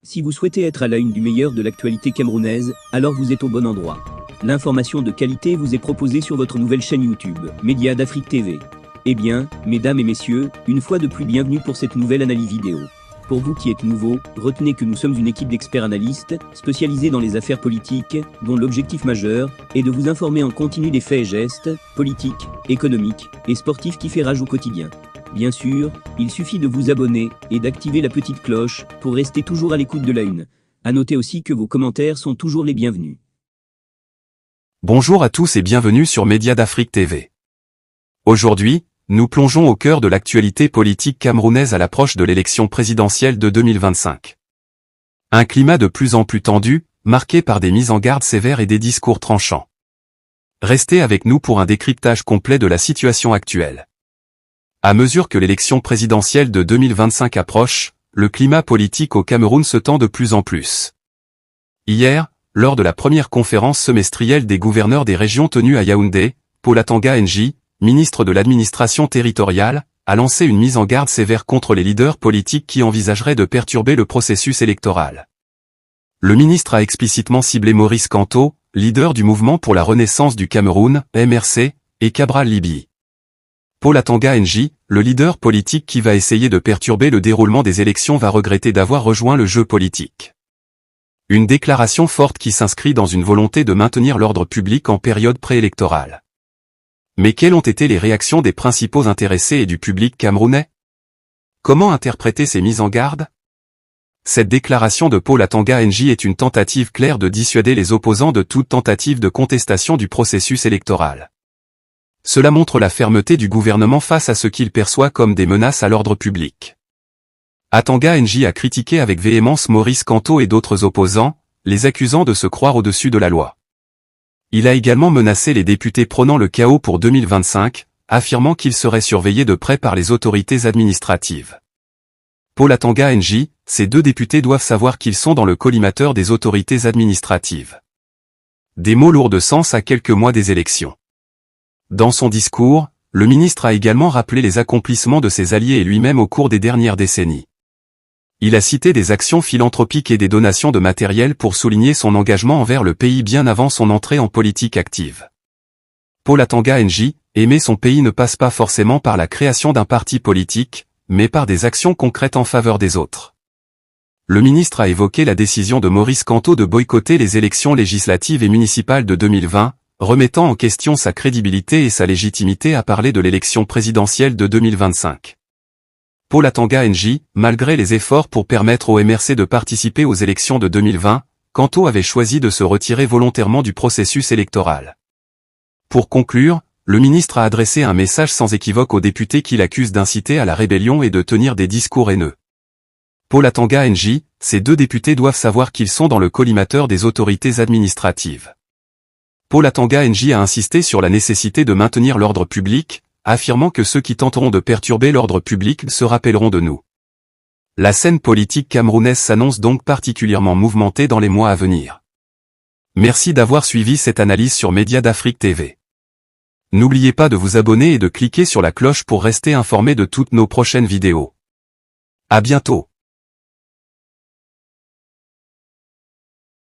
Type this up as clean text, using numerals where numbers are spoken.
Si vous souhaitez être à la une du meilleur de l'actualité camerounaise, alors vous êtes au bon endroit. L'information de qualité vous est proposée sur votre nouvelle chaîne YouTube, Média d'Afrique TV. Eh bien, mesdames et messieurs, une fois de plus bienvenue pour cette nouvelle analyse vidéo. Pour vous qui êtes nouveaux, retenez que nous sommes une équipe d'experts analystes, spécialisés dans les affaires politiques, dont l'objectif majeur est de vous informer en continu des faits et gestes, politiques, économiques et sportifs qui fait rage au quotidien. Bien sûr, il suffit de vous abonner et d'activer la petite cloche pour rester toujours à l'écoute de la une. À noter aussi que vos commentaires sont toujours les bienvenus. Bonjour à tous et bienvenue sur Média d'Afrique TV. Aujourd'hui, nous plongeons au cœur de l'actualité politique camerounaise à l'approche de l'élection présidentielle de 2025. Un climat de plus en plus tendu, marqué par des mises en garde sévères et des discours tranchants. Restez avec nous pour un décryptage complet de la situation actuelle. À mesure que l'élection présidentielle de 2025 approche, le climat politique au Cameroun se tend de plus en plus. Hier, lors de la première conférence semestrielle des gouverneurs des régions tenue à Yaoundé, Paul Atanga Nji, ministre de l'administration territoriale, a lancé une mise en garde sévère contre les leaders politiques qui envisageraient de perturber le processus électoral. Le ministre a explicitement ciblé Maurice Kamto, leader du mouvement pour la renaissance du Cameroun, MRC, et Cabral Libye. Paul Atanga Nji, le leader politique qui va essayer de perturber le déroulement des élections, va regretter d'avoir rejoint le jeu politique. Une déclaration forte qui s'inscrit dans une volonté de maintenir l'ordre public en période préélectorale. Mais quelles ont été les réactions des principaux intéressés et du public camerounais? Comment interpréter ces mises en garde? Cette déclaration de Paul Atanga Nji est une tentative claire de dissuader les opposants de toute tentative de contestation du processus électoral. Cela montre la fermeté du gouvernement face à ce qu'il perçoit comme des menaces à l'ordre public. Atanga Nji a critiqué avec véhémence Maurice Kamto et d'autres opposants, les accusant de se croire au-dessus de la loi. Il a également menacé les députés prônant le chaos pour 2025, affirmant qu'ils seraient surveillés de près par les autorités administratives. Paul Atanga Nji, ces deux députés doivent savoir qu'ils sont dans le collimateur des autorités administratives. Des mots lourds de sens à quelques mois des élections. Dans son discours, le ministre a également rappelé les accomplissements de ses alliés et lui-même au cours des dernières décennies. Il a cité des actions philanthropiques et des donations de matériel pour souligner son engagement envers le pays bien avant son entrée en politique active. Paul Atanga Nji, aimer son pays ne passe pas forcément par la création d'un parti politique, mais par des actions concrètes en faveur des autres. Le ministre a évoqué la décision de Maurice Kamto de boycotter les élections législatives et municipales de 2020, remettant en question sa crédibilité et sa légitimité à parler de l'élection présidentielle de 2025. Paul Atanga Nji, malgré les efforts pour permettre au MRC de participer aux élections de 2020, Kamto avait choisi de se retirer volontairement du processus électoral. Pour conclure, le ministre a adressé un message sans équivoque aux députés qui l'accusent d'inciter à la rébellion et de tenir des discours haineux. Paul Atanga Nji, ces deux députés doivent savoir qu'ils sont dans le collimateur des autorités administratives. Paul Atanga Nji a insisté sur la nécessité de maintenir l'ordre public, affirmant que ceux qui tenteront de perturber l'ordre public se rappelleront de nous. La scène politique camerounaise s'annonce donc particulièrement mouvementée dans les mois à venir. Merci d'avoir suivi cette analyse sur Média d'Afrique TV. N'oubliez pas de vous abonner et de cliquer sur la cloche pour rester informé de toutes nos prochaines vidéos. À bientôt.